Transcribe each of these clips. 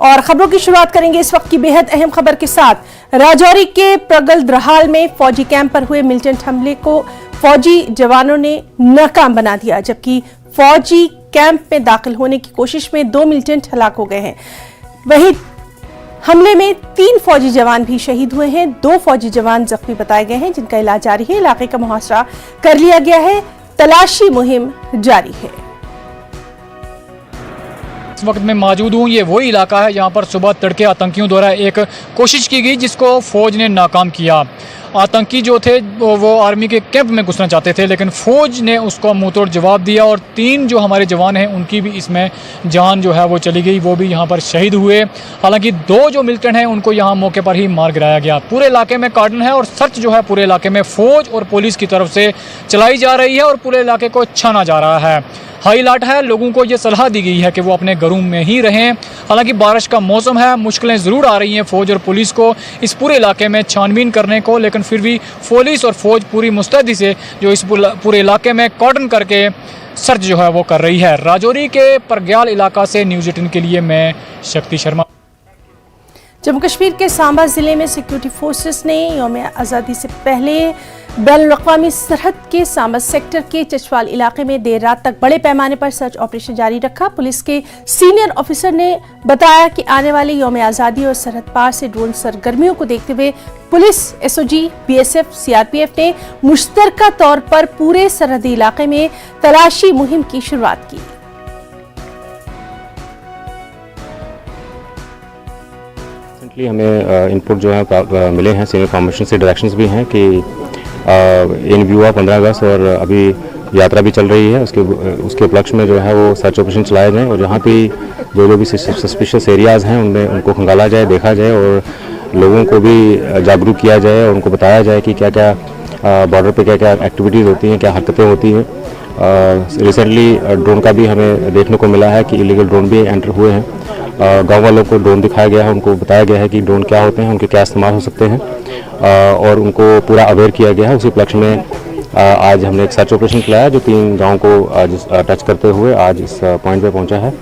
और खबरों की शुरुआत करेंगे इस वक्त की बेहद अहम खबर के साथ। राजौरी के प्रगल्द्रहाल में फौजी कैंप पर हुए मिलिटेंट हमले को फौजी जवानों ने नाकाम बना दिया, जबकि फौजी कैंप में दाखिल होने की कोशिश में 2 मिलिटेंट हलाक हो गए हैं। वहीं हमले में 3 फौजी जवान भी शहीद हुए हैं। 2 फौजी जवान जख्मी बताए गए हैं, जिनका इलाज जारी है। इलाके का मुहासरा कर लिया गया है, तलाशी मुहिम जारी है। इस वक्त मैं मौजूद हूँ, ये वही इलाका है जहाँ पर सुबह तड़के आतंकियों द्वारा एक कोशिश की गई जिसको फौज ने नाकाम किया। आतंकी जो थे वो आर्मी के कैंप में घुसना चाहते थे, लेकिन फ़ौज ने उसको मुंहतोड़ जवाब दिया और 3 जो हमारे जवान हैं उनकी भी इसमें जान जो है वो चली गई, वो भी यहाँ पर शहीद हुए। हालांकि 2 जो मिलिटेंट हैं उनको यहाँ मौके पर ही मार गिराया गया। पूरे इलाके में कार्डन है और सर्च जो है पूरे इलाके में फ़ौज और पुलिस की तरफ से चलाई जा रही है और पूरे इलाके को छाना जा रहा है। हाई अलर्ट है, लोगों को ये सलाह दी गई है कि वो अपने घरों में ही रहें। हालांकि बारिश का मौसम है, मुश्किलें ज़रूर आ रही हैं फ़ौज और पुलिस को इस पूरे इलाके में छानबीन करने को, लेकिन फिर भी पुलिस और फ़ौज पूरी मुस्तैदी से जो इस पूरे इलाके में कॉर्डन करके सर्च जो है वो कर रही है। राजौरी के परग्याल इलाका से न्यूज़ 18 के लिए मैं शक्ति शर्मा। जम्मू कश्मीर के सांबा जिले में सिक्योरिटी फोर्सेस ने यौम आज़ादी से पहले बैनुल-अक़वामी सरहद के सांबा सेक्टर के चचवाल इलाके में देर रात तक बड़े पैमाने पर सर्च ऑपरेशन जारी रखा। पुलिस के सीनियर ऑफिसर ने बताया कि आने वाले यौम आज़ादी और सरहद पार से ड्रोन सरगर्मियों को देखते हुए पुलिस, एसओजी, बीएसएफ, सीआरपीएफ ने मुश्तरका तौर पर पूरे सरहदी इलाके में तलाशी मुहिम की शुरुआत की। हमें इनपुट जो है मिले हैं, सीनियर इन्फॉर्मेशन से डायरेक्शंस भी हैं कि इन व्यू ऑफ 15 अगस्त और अभी यात्रा भी चल रही है, उसके उपलक्ष्य में जो है वो सर्च ऑपरेशन चलाए जाएँ और जहाँ पे जो भी सस्पिशियस एरियाज़ हैं उनमें उनको खंगाला जाए, देखा जाए और लोगों को भी जागरूक किया जाए और उनको बताया जाए कि क्या क्या बॉर्डर पे क्या क्या एक्टिविटीज़ होती हैं, क्या हरकतें होती हैं। रिसेंटली ड्रोन का भी हमें देखने को मिला है कि इलीगल ड्रोन भी एंटर हुए हैं। गांव वालों को ड्रोन दिखाया गया है, उनको बताया गया है कि ड्रोन क्या होते हैं, उनके क्या इस्तेमाल हो सकते हैं और उनको पूरा अवेयर किया गया है। उसी उपलक्ष्य में आज हमने एक सर्च ऑपरेशन चलाया जो 3 गाँव को आज टच करते हुए आज इस पॉइंट पे पहुंचा है।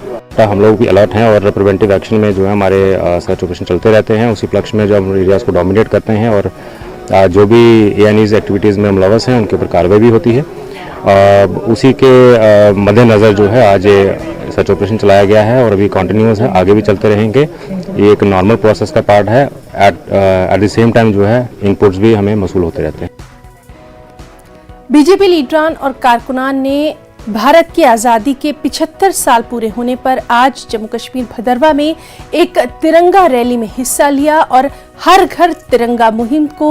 हम लोग भी अलर्ट हैं और प्रिवेंटिव एक्शन में जो है हमारे सर्च ऑपरेशन चलते रहते हैं। उसी उपलक्ष्य में जो हम एरियाज़ को डोमिनेट करते हैं और जो भी एएनईज़ एक्टिविटीज़ में मुलव्वस हैं उनके ऊपर कार्रवाई भी होती है। उसी के मद्देनज़र जो है आज सर्च ऑपरेशन चलाया गया है और अभी कंटिन्यूअस है, आगे भी चलते रहेंगे। ये एक नॉर्मल प्रोसेस का पार्ट है। एट द सेम टाइम जो है इनपुट्स भी हमें मसूल होते रहते हैं। बीजेपी लीडरान और कारकुनान ने भारत की आज़ादी के 75 साल पूरे होने पर आज जम्मू कश्मीर भदरवा में एक तिरंगा रैली में हिस्सा लिया और हर घर तिरंगा मुहिम को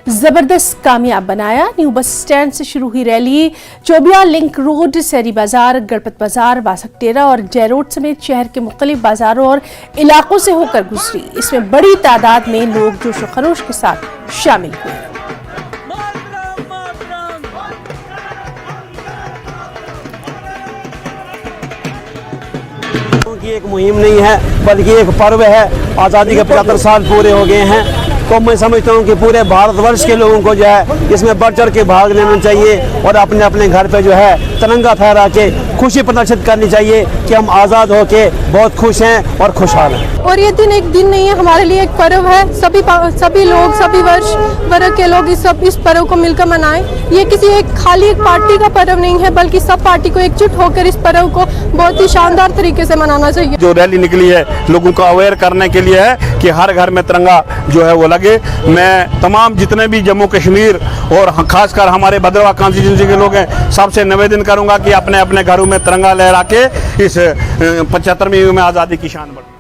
जबरदस्त कामयाब बनाया। न्यू बस स्टैंड से शुरू हुई रैली चोबिया लिंक रोड, सहरी बाजार, गणपत बाजार, बासकटेरा और जय रोड समेत शहर के मुख्तलिफ बाजारों और इलाकों से होकर गुजरी। इसमें बड़ी तादाद में लोग जोश व खरोश के साथ शामिल हुए। एक मुहिम नहीं है बल्कि एक पर्व है। आज़ादी के 75 साल पूरे हो गए हैं, तो मैं समझता हूँ कि पूरे भारतवर्ष के लोगों को जो है इसमें बढ़ चढ़ के भाग लेना चाहिए और अपने अपने घर पे जो है तिरंगा फहरा के खुशी प्रदर्शित करनी चाहिए कि हम आज़ाद होके बहुत खुश हैं और खुशहाल हैं। और ये दिन एक दिन नहीं है, हमारे लिए एक पर्व है। सभी लोग, सभी वर्ग के लोग इस पर्व को मिलकर मनाएं। ये किसी एक खाली एक पार्टी का पर्व नहीं है, बल्कि सब पार्टी को एकजुट होकर इस पर्व को बहुत ही शानदार तरीके से मनाना चाहिए। जो रैली निकली है लोगों को अवेयर करने के लिए है कि हर घर में तिरंगा जो है वो लगे। मैं तमाम जितने भी जम्मू कश्मीर और खासकर हमारे भद्रवा कॉन्स्टिट्यूंसी के लोग हैं सबसे निवेदन करूंगा कि अपने अपने घरों में तिरंगा लहरा के इस 75वीं में आज़ादी की शान बढ़ाएं।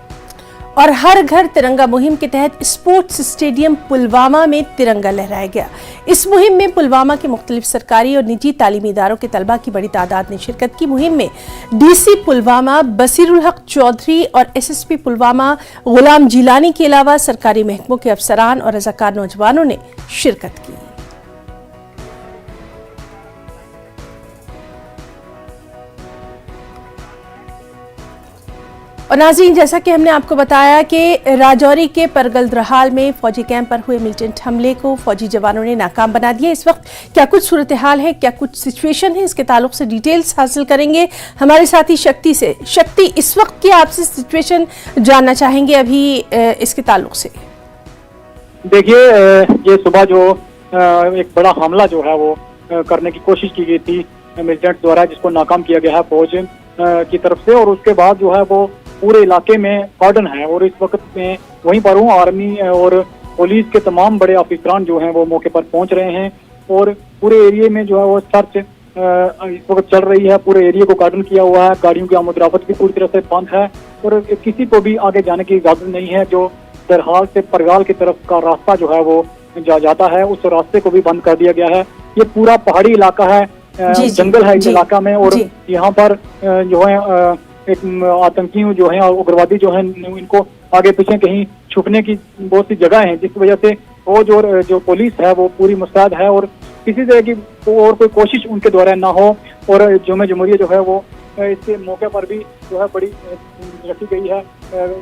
और हर घर तिरंगा मुहिम के तहत स्पोर्ट्स स्टेडियम पुलवामा में तिरंगा लहराया गया। इस मुहिम में पुलवामा के मुख्तलिफ सरकारी और निजी तालीमी इदारों के तलबा की बड़ी तादाद ने शिरकत की। मुहिम में डीसी पुलवामा बसीरुल हक चौधरी और एसएसपी पुलवामा गुलाम जिलानी के अलावा सरकारी महकमों के अफसरान और रज़ाकार नौजवानों ने शिरकत की। और नाज़रीन, जैसा कि हमने आपको बताया कि राजौरी के परगलद्रहाल में फौजी कैंप पर हुए मिलिटेंट हमले को फौजी जवानों ने नाकाम बना दिया। इस वक्त क्या कुछ सूरत हाल है, क्या कुछ सिचुएशन है, इसके ताल्लुक से डिटेल्स हासिल करेंगे हमारे साथी शक्ति से। शक्ति, इस वक्त की आपसे सिचुएशन जानना चाहेंगे अभी इसके ताल्लुक से। देखिए, ये सुबह जो एक बड़ा हमला जो है वो करने की कोशिश की गई थी मिलिटेंट द्वारा, जिसको नाकाम किया गया है फौज की तरफ से, और उसके बाद जो है वो पूरे इलाके में कॉर्डन है। और इस वक्त में वहीं पर हूँ, आर्मी और पुलिस के तमाम बड़े अफसरान जो हैं वो मौके पर पहुंच रहे हैं और पूरे एरिया में जो है वो सर्च इस वक्त चल रही है। पूरे एरिया को कॉर्डन किया हुआ है, गाड़ियों की आमद-रफ्त भी पूरी तरह से बंद है और किसी को भी आगे जाने की इजाजत नहीं है। जो दरहाल से परगाल की तरफ का रास्ता जो है वो जाता है, उस रास्ते को भी बंद कर दिया गया है। ये पूरा पहाड़ी इलाका है, जंगल है इस इलाका में, और यहाँ पर जो है एक आतंकी जो है, उग्रवादी जो है, इनको आगे पीछे कहीं छुपने की बहुत सी जगह है, जिस वजह से फौज और जो पुलिस है वो पूरी मुस्तैद है और किसी तरह की और कोई कोशिश उनके द्वारा ना हो। और जमहूरियत जो है वो इसके मौके पर भी जो है बड़ी रखी गई है,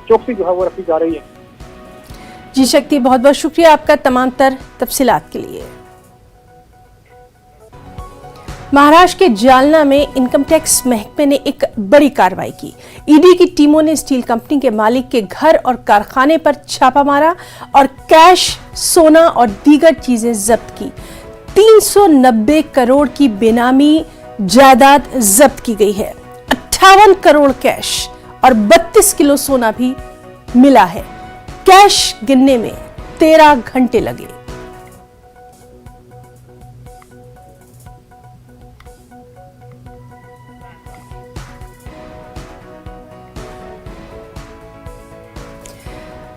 चौकसी जो है वो रखी जा रही है। जी शक्ति, बहुत बहुत शुक्रिया आपका तमाम तर तफसीलात के लिए। महाराष्ट्र के जालना में इनकम टैक्स महकमे ने एक बड़ी कार्रवाई की। ईडी की टीमों ने स्टील कंपनी के मालिक के घर और कारखाने पर छापा मारा और कैश, सोना और दीगर चीजें जब्त की। 390 करोड़ की बेनामी जायदाद जब्त की गई है। 58 करोड़ कैश और 32 किलो सोना भी मिला है। कैश गिनने में 13 घंटे लगे।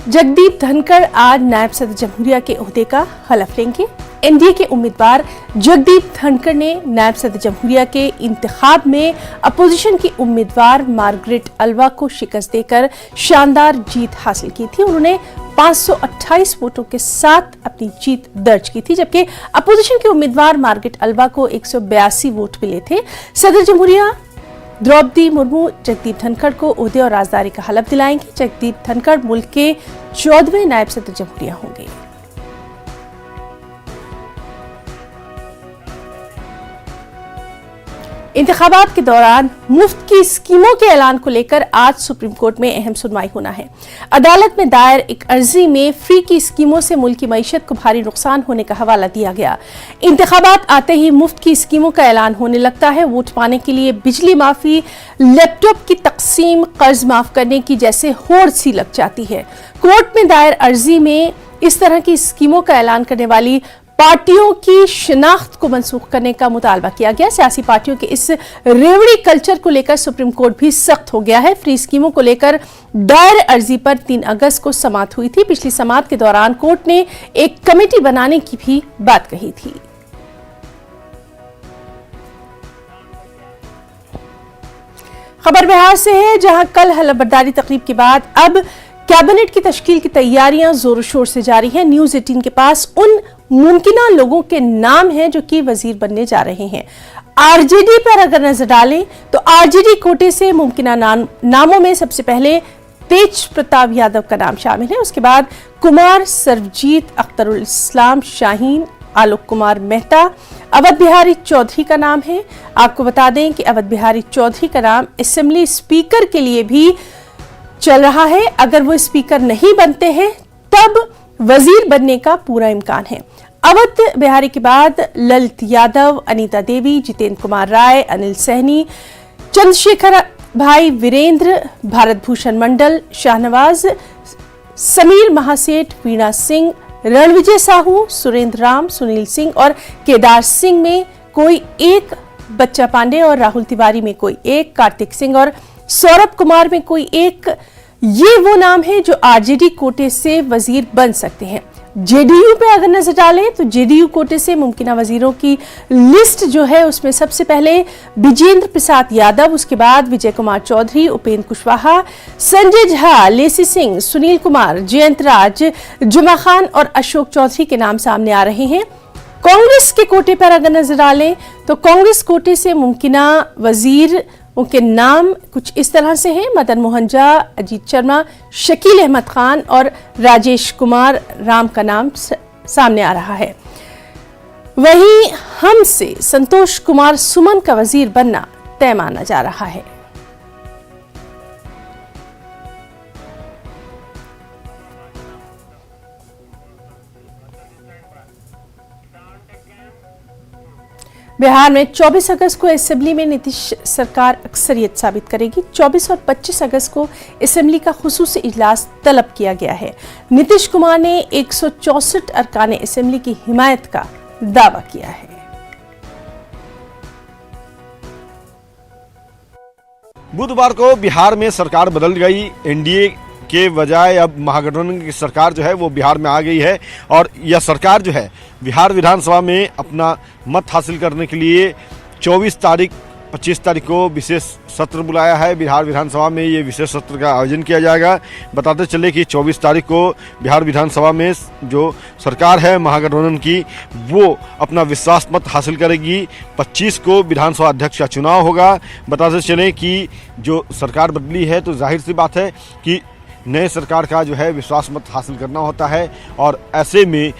जगदीप धनखड़ आज नायब सदर जमहूरिया के ओहदे का हलफ लेंगे। एनडीए के उम्मीदवार जगदीप धनखड़ ने नायब सदर जमहूरिया के इंतखाब में अपोजिशन की उम्मीदवार मार्गरेट अल्वा को शिकस्त देकर शानदार जीत हासिल की थी। उन्होंने 528 वोटों के साथ अपनी जीत दर्ज की थी, जबकि अपोजिशन के उम्मीदवार मार्गरेट अल्वा को 182 वोट मिले थे। सदर जमहूरिया द्रौपदी मुर्मू जगदीप धनखड़ को ओहदे और राजदारी का हलफ दिलाएंगे। जगदीप धनखड़ मुल्क के 14वें नायब सदर जमहूरिया होंगे। इंतखाबात के दौरान मुफ्त की स्कीमों के ऐलान को लेकर आज सुप्रीम कोर्ट में अहम सुनवाई होना है। अदालत में दायर एक अर्जी में फ्री की स्कीमों से मुल्क की मईशत को भारी नुकसान होने का हवाला दिया गया। इंतखाबात आते ही मुफ्त की स्कीमों का ऐलान होने लगता है। वोट पाने के लिए बिजली माफी, लैपटॉप की तकसीम, कर्ज माफ करने की जैसे होड़ सी लग जाती है। कोर्ट में दायर अर्जी में इस तरह की स्कीमों का ऐलान करने वाली पार्टियों की शिनाख्त को मंसूख करने का मुतालबा किया गया। सियासी पार्टियों के इस रेवड़ी कल्चर को लेकर सुप्रीम कोर्ट भी सख्त हो गया है। फ्री स्कीमों को लेकर दायर अर्जी पर 3 अगस्त को समाअत हुई थी। पिछली समाअत के दौरान कोर्ट ने एक कमेटी बनाने की भी बात कही थी। खबर बिहार से है, जहां कल हलफबर्दारी तकरीब के बाद अब कैबिनेट की तश्कील की तैयारियां जोर शोर से जारी हैं। न्यूज़ 18 के पास उन मुमकिना लोगों के नाम हैं जो कि वजीर बनने जा रहे हैं। आरजेडी पर अगर नजर डालें तो आरजेडी कोटे से मुमकिना नामों में सबसे पहले तेज प्रताप यादव का नाम शामिल है। उसके बाद कुमार सर्वजीत, अख्तरुल इस्लाम शाहीन, आलोक कुमार मेहता, अवध बिहारी चौधरी का नाम है। आपको बता दें कि अवध बिहारी चौधरी का नाम असेंबली स्पीकर के लिए भी चल रहा है। अगर वो स्पीकर नहीं बनते हैं तब वजीर बनने का पूरा इम्कान है। अवध बिहारी के बाद ललित यादव, अनीता देवी, जितेंद्र कुमार राय, अनिल सहनी, चंद्रशेखर भाई वीरेंद्र, भारत भूषण मंडल, शाहनवाज, समीर महासेठ, वीणा सिंह, रणविजय साहू, सुरेंद्र राम, सुनील सिंह और केदार सिंह में कोई एक, बच्चा पांडे और राहुल तिवारी में कोई एक, कार्तिक सिंह और सौरभ कुमार में कोई एक। ये वो नाम है जो आरजेडी कोटे से वजीर बन सकते हैं। जेडीयू पे अगर नजर डालें तो जेडीयू कोटे से मुमकिना वजीरों की लिस्ट जो है उसमें सबसे पहले विजेंद्र प्रसाद यादव, उसके बाद विजय कुमार चौधरी, उपेंद्र कुशवाहा, संजय झा, लेसी सिंह, सुनील कुमार, जयंत राज, जुमा खान और अशोक चौधरी के नाम सामने आ रहे हैं। कांग्रेस के कोटे पर अगर नजर डालें तो कांग्रेस कोटे से मुमकिना वजीर उनके नाम कुछ इस तरह से हैं: मदन मोहन झा, अजीत शर्मा, शकील अहमद खान और राजेश कुमार राम का नाम सामने आ रहा है। वहीं हम से संतोष कुमार सुमन का वजीर बनना तय माना जा रहा है। बिहार में 24 अगस्त को असेंबली में नीतीश सरकार अक्सरियत साबित करेगी। 24 और 25 अगस्त को असेंबली का खुसूसी इजलास तलब किया गया है। नीतीश कुमार ने 164 अरकान असेंबली की हिमायत का दावा किया है। बुधवार को बिहार में सरकार बदल गई। एनडीए के बजाय अब महागठबंधन की सरकार जो है वो बिहार में आ गई है और यह सरकार जो है बिहार विधानसभा में अपना मत हासिल करने के लिए 24 तारीख 25 तारीख को विशेष सत्र बुलाया है। बिहार विधानसभा में ये विशेष सत्र का आयोजन किया जाएगा। बताते चले कि 24 तारीख को बिहार विधानसभा में जो सरकार है महागठबंधन की वो अपना विश्वास मत हासिल करेगी। 25 को विधानसभा अध्यक्ष का चुनाव होगा। बताते चले कि जो सरकार बदली है तो जाहिर सी बात है कि नए सरकार का जो है विश्वास मत हासिल करना होता है और ऐसे में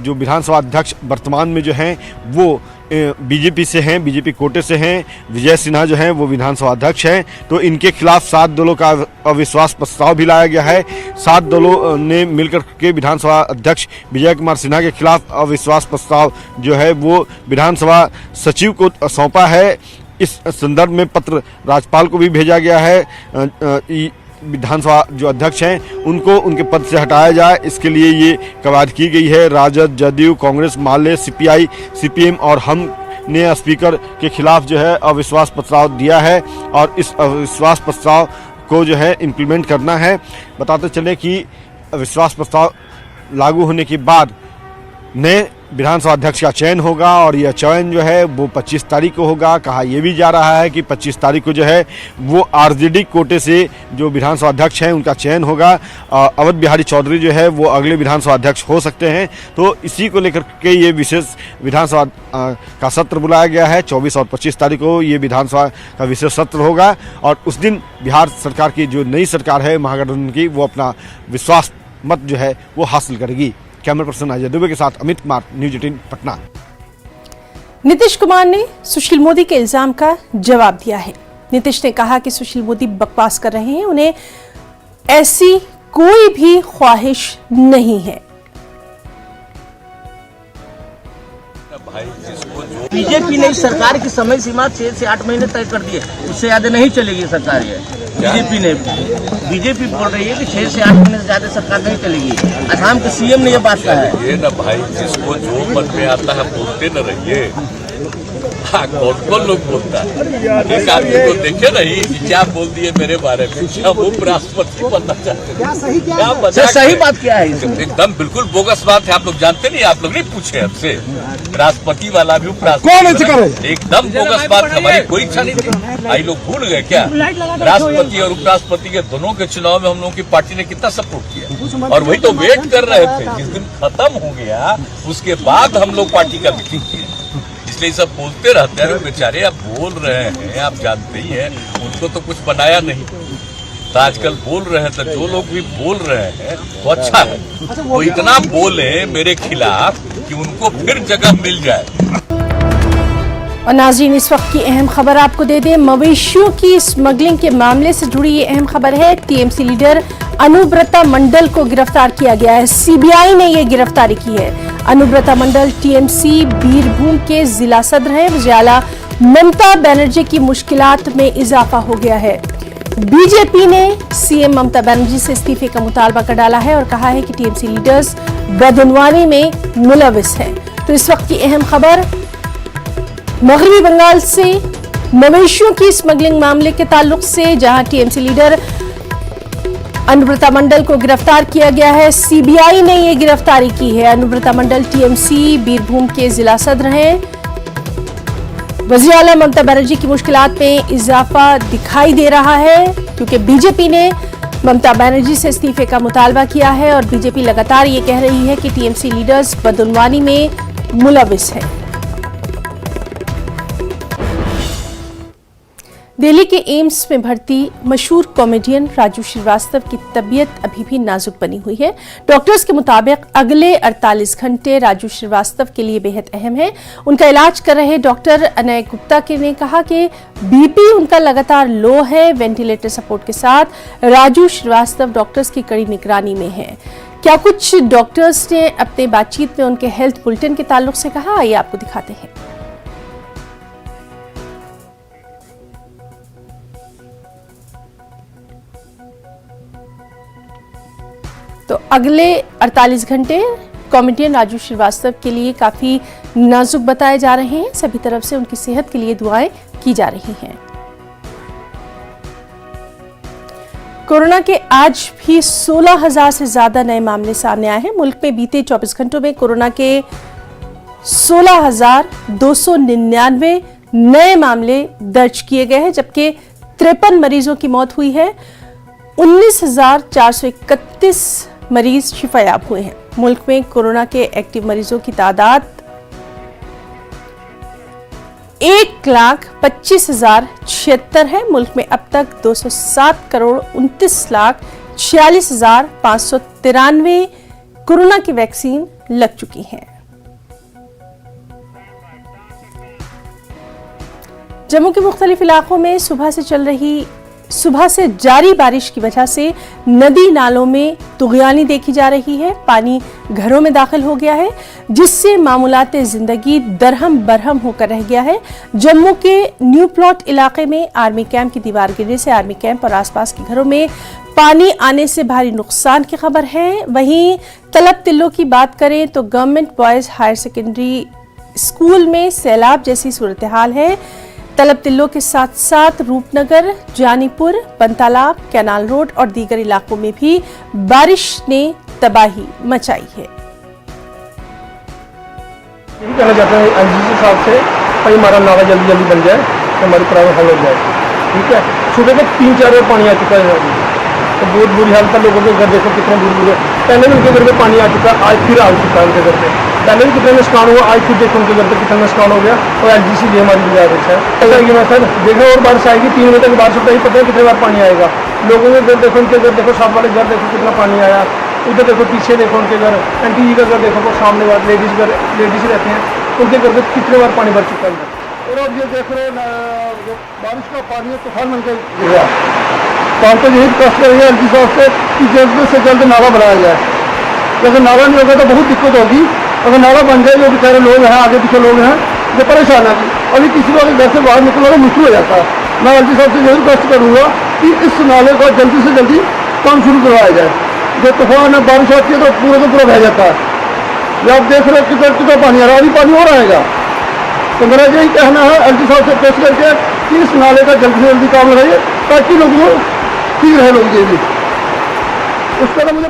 जो विधानसभा अध्यक्ष वर्तमान में जो हैं वो बीजेपी से हैं, बीजेपी कोटे से हैं। विजय सिन्हा जो हैं वो विधानसभा अध्यक्ष हैं, तो इनके खिलाफ 7 दलों का अविश्वास प्रस्ताव भी लाया गया है। 7 दलों ने मिलकर के विधानसभा अध्यक्ष विजय कुमार सिन्हा के खिलाफ अविश्वास प्रस्ताव जो है वो विधानसभा सचिव को सौंपा है। इस संदर्भ में पत्र राज्यपाल को भी भेजा गया है। विधानसभा जो अध्यक्ष हैं उनको उनके पद से हटाया जाए, इसके लिए ये कवायद की गई है। राजद, जदयू, कांग्रेस, माले, सीपीआई, सीपीएम और हम ने स्पीकर के खिलाफ जो है अविश्वास प्रस्ताव दिया है और इस अविश्वास प्रस्ताव को जो है इम्प्लीमेंट करना है। बताते चले कि अविश्वास प्रस्ताव लागू होने के बाद नए विधानसभा अध्यक्ष का चयन होगा और यह चयन जो है वो 25 तारीख को होगा। कहा यह भी जा रहा है कि 25 तारीख को जो है वो आरजेडी कोटे से जो विधानसभा अध्यक्ष हैं उनका चयन होगा। अवध बिहारी चौधरी जो है वो अगले विधानसभा अध्यक्ष हो सकते हैं। तो इसी को लेकर के ये विशेष विधानसभा का सत्र बुलाया गया है। 24 और 25 तारीख को ये विधानसभा का विशेष सत्र होगा और उस दिन बिहार सरकार की जो नई सरकार है महागठबंधन की वो अपना विश्वास मत जो है वो हासिल करेगी। कैमरा पर्सन अजय दुबे के साथ अमित कुमार, न्यूज 18 पटना। नीतीश कुमार ने सुशील मोदी के इल्जाम का जवाब दिया है। नीतीश ने कहा कि सुशील मोदी बकवास कर रहे हैं, उन्हें ऐसी कोई भी ख्वाहिश नहीं है। बीजेपी ने इस सरकार की समय सीमा 6 से 8 महीने तय कर दिए, उससे ज्यादा नहीं चलेगी सरकार। ये बीजेपी बोल रही है कि 6 से 8 महीने से ज्यादा सरकार नहीं चलेगी। असम के सीएम ने ये बात कहा है। ये ना भाई, जिसको जो मन में आता है बोलते न रहिए। हाँ, कौन लोग बोलता है? एक आदमी को देखे नहीं कि क्या बोल दिए मेरे बारे में, क्या वो राष्ट्रपति बनना चाहते हैं? क्या सही बात क्या है? एकदम बिल्कुल बोगस बात है। आप लोग जानते नहीं, आप लोग नहीं पूछे हमसे। राष्ट्रपति वाला भी एकदम बोगस बात। हमारी कोई इच्छा नहीं थी। आई लोग भूल गए क्या? राष्ट्रपति और उपराष्ट्रपति के दोनों के चुनाव में हम लोगों की पार्टी ने कितना सपोर्ट किया और वही तो वेट कर रहे थे। जिस दिन खत्म हो गया उसके बाद हम लोग पार्टी का मीटिंग किए। इसलिए सब बोलते रहते हैं बेचारे। आप बोल रहे हैं, आप जानते ही हैं, उनको तो कुछ बनाया नहीं तो आजकल बोल रहे हैं। तो जो लोग भी बोल रहे हैं वो अच्छा है, वो इतना बोले मेरे खिलाफ कि उनको फिर जगह मिल जाए। और नाज़रीन, इस वक्त की अहम खबर आपको दे दें। मवेशियों की स्मगलिंग के मामले से जुड़ी ये अहम खबर है। टीएमसी लीडर अनुब्रता मंडल को गिरफ्तार किया गया है। सीबीआई ने ये गिरफ्तारी की है। अनुब्रता मंडल टीएमसी बीरभूम के जिला सदर हैं। वज़ीर-ए-आला ममता बनर्जी की मुश्किलात में इजाफा हो गया है। बीजेपी ने सीएम ममता बनर्जी से इस्तीफे का मुतालबा कर डाला है और कहा है कि टीएमसी लीडर्स बदनवानी में मुलविस हैं। तो इस वक्त की अहम खबर मगरबी बंगाल से मवेशियों की स्मगलिंग मामले के ताल्लुक से, जहां टीएमसी लीडर अनुब्रता मंडल को गिरफ्तार किया गया है। सीबीआई ने यह गिरफ्तारी की है। अनुब्रता मंडल टीएमसी बीरभूम के जिला सदर हैं। वज़ीर-ए-आला ममता बनर्जी की मुश्किलात में इजाफा दिखाई दे रहा है क्योंकि बीजेपी ने ममता बनर्जी से इस्तीफे का मुतालबा किया है और बीजेपी लगातार ये कह रही है कि टीएमसी लीडर्स बदनवानी में मुलविस हैं। दिल्ली के एम्स में भर्ती मशहूर कॉमेडियन राजू श्रीवास्तव की तबीयत अभी भी नाजुक बनी हुई है। डॉक्टर्स के मुताबिक अगले 48 घंटे राजू श्रीवास्तव के लिए बेहद अहम है। उनका इलाज कर रहे डॉक्टर अनय गुप्ता ने कहा कि बीपी उनका लगातार लो है। वेंटिलेटर सपोर्ट के साथ राजू श्रीवास्तव डॉक्टर्स की कड़ी निगरानी में है। क्या कुछ डॉक्टर्स ने अपने बातचीत में उनके हेल्थ बुलेटिन के ताल्लुक से कहा, आइए आपको दिखाते हैं। तो अगले 48 घंटे कॉमेडियन राजू श्रीवास्तव के लिए काफी नाजुक बताए जा रहे हैं। सभी तरफ से उनकी सेहत के लिए दुआएं की जा रही हैं। कोरोना के आज भी 16,000 से ज्यादा नए मामले सामने आए हैं। मुल्क में बीते 24 घंटों में कोरोना के 16,299 नए मामले दर्ज किए गए हैं, जबकि 53 मरीजों की मौत हुई है। 19,431 मरीज शिफायाब हुए हैं। मुल्क में कोरोना के एक्टिव मरीजों की तादाद 1,25,076 है। मुल्क में अब तक 207,29,46,593 कोरोना की वैक्सीन लग चुकी है। जम्मू के मुख्तलिफ इलाकों में सुबह से जारी बारिश की वजह से नदी नालों में तुगयानी देखी जा रही है। पानी घरों में दाखिल हो गया है, जिससे मामूलाते जिंदगी दरहम बरहम होकर रह गया है। जम्मू के न्यू प्लॉट इलाके में आर्मी कैंप की दीवार गिरने से आर्मी कैंप और आसपास के घरों में पानी आने से भारी नुकसान की खबर है। वहीं तलब तिल्लो की बात करें तो government boys higher secondary school में सैलाब जैसी सूरत हाल है। तलब तिल्लो के साथ साथ रूपनगर, जानीपुर, पंतालाब, कैनाल रोड और दीगर इलाकों में भी बारिश ने तबाही मचाई है। यही कहना चाहते हैं एनजीसी साहब से, भाई हमारा नाला जल्दी जल्दी बन जाए तो हमारी प्रॉब्लम हल हो जाए। ठीक है, सुबह को 3-4 बार पानी आ चुका है, तो बहुत बुरी हालत है। लोगों के घर देखो कितने दूर दूर है। पहले भी उनके घर में पानी आ चुका है, आज फिर आ चुका है उनके घर पे। पहले भी कितना नुकसान हुआ, आज फिर देखो उनके घर पे कितना नुकसान हो गया। और एलजीसी भी हमारी गुजारिश है कि मैं सर देखो और बारिश आएगी, 3 बजे तक बारिश होता ही पता है कितने बार पानी आएगा। लोगों के घर देखो, उनके घर देखो, साथ वाले घर देखो कितना पानी आया। उधर देखो, पीछे देखो उनके घर, आंटी जी का घर देखो, वो सामने वाले लेडीज रहते हैं, उनके घर पे कितने बार पानी भर चुका है। और अब ये देख रहे बारिश का पानी तूफान बन के गिर रहा है। तो हम तो यही रिक्वेस्ट करेंगे एलजी साहब से कि जल्द से जल्द नाला बनाया जाए। अगर नाला नहीं होगा तो बहुत दिक्कत होगी। अगर नाला बन जाए, जो बेचारे लोग हैं, आगे पीछे लोग हैं, जो परेशान है, अभी किसी को घर से बाहर निकलना मुश्किल हो जाता है। मैं एलजी साहब से यही रिक्वेस्ट करूँगा कि इस नाले को जल्दी से जल्दी काम शुरू करवाया जाए। जो तूफान है, बारिश आती है तो पूरा बह जाता है। ये आप देख रहे हो कितना पानी आ रहा है, अभी पानी और आएगा। तो मेरा यही कहना है एलजी साहब से पेश करके कि इस नाले का जल्दी से जल्दी काम लगाइए, ताकि लोगों को ठीक रहे लोग ये भी। उसका तो मुझे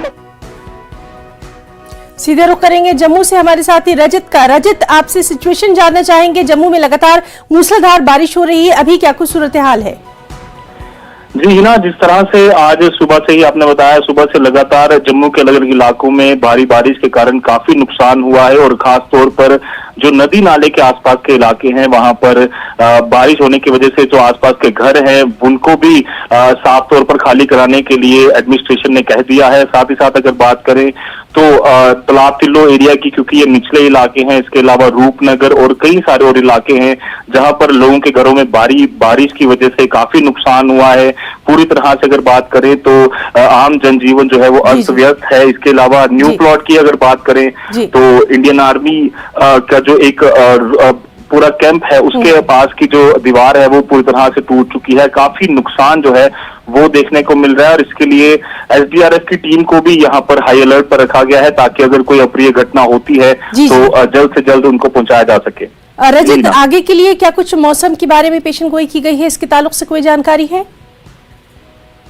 सीधे रुख करेंगे जम्मू से हमारे साथी रजत का। रजत, आपसे सिचुएशन जानना चाहेंगे। जम्मू में लगातार मूसलाधार बारिश हो रही है, अभी क्या कुछ सूरत हाल है? जी हिना, जिस तरह से आज सुबह से ही आपने बताया, सुबह से लगातार जम्मू के अलग अलग इलाकों में भारी बारिश के कारण काफी नुकसान हुआ है। और खास तौर पर जो नदी नाले के आसपास के इलाके हैं, वहां पर बारिश होने की वजह से जो आसपास के घर हैं उनको भी साफ तौर पर खाली कराने के लिए एडमिनिस्ट्रेशन ने कह दिया है। साथ ही साथ अगर बात करें तो तलाब तिल्लो एरिया की, क्योंकि ये निचले इलाके हैं, इसके अलावा रूपनगर और कई सारे और इलाके हैं जहां पर लोगों के घरों में भारी बारिश की वजह से काफी नुकसान हुआ है। पूरी तरह से अगर बात करें तो आम जनजीवन जो है वो अस्त व्यस्त है। इसके अलावा न्यू प्लॉट की अगर बात करें तो इंडियन आर्मी का जो एक पूरा कैंप है, उसके पास की जो दीवार है वो पूरी तरह से टूट चुकी है। काफी नुकसान जो है वो देखने को मिल रहा है। और इसके लिए एसडीआरएफ की टीम को भी यहाँ पर हाई अलर्ट पर रखा गया है, ताकि अगर कोई अप्रिय घटना होती है तो जल्द से जल्द उनको पहुंचाया जा सके। रजत, आगे के लिए क्या कुछ मौसम के बारे में पेशन गोई की गई है, इसके ताल्लुक से कोई जानकारी है?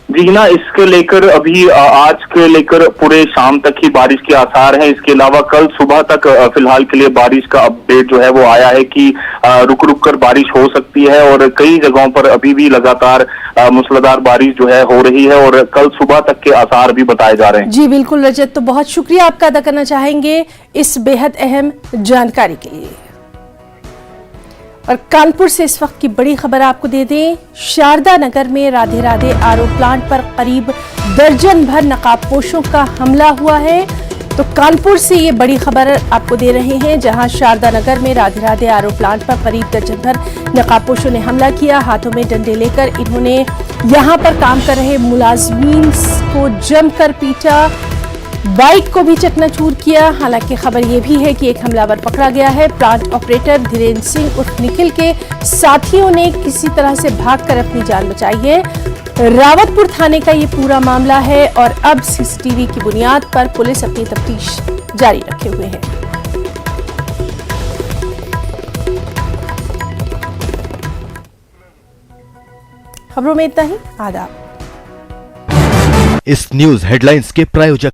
जी ना, इसके लेकर अभी आज के लेकर पूरे शाम तक ही बारिश के आसार हैं। इसके अलावा कल सुबह तक फिलहाल के लिए बारिश का अपडेट जो है वो आया है कि रुक रुक कर बारिश हो सकती है। और कई जगहों पर अभी भी लगातार मूसलाधार बारिश जो है हो रही है और कल सुबह तक के आसार भी बताए जा रहे हैं। जी बिल्कुल रजत, तो बहुत शुक्रिया आपका अदा करना चाहेंगे इस बेहद अहम जानकारी के लिए। और कानपुर से इस वक्त की बड़ी खबर आपको दे दें। शारदा नगर में राधे राधे आरओ प्लांट पर करीब दर्जन भर नकाबपोशों का हमला हुआ है। तो कानपुर से ये बड़ी खबर आपको दे रहे हैं, जहां शारदा नगर में राधे राधे आरओ प्लांट पर करीब दर्जन भर नकाबपोशों ने हमला किया। हाथों में डंडे लेकर इन्होंने यहां पर काम कर रहे मुलाजमीन को जमकर पीटा, बाइक को भी चकनाचूर किया। हालांकि खबर यह भी है कि एक हमलावर पकड़ा गया है। प्लांट ऑपरेटर धीरेन्द्र सिंह उर्फ निखिल के साथियों ने किसी तरह से भागकर अपनी जान बचाई है। रावतपुर थाने का ये पूरा मामला है और अब सीसीटीवी की बुनियाद पर पुलिस अपनी तफ्तीश जारी रखे हुए है। खबरों में इतना ही। आदाब। इस न्यूज हेडलाइंस के प्रायोजक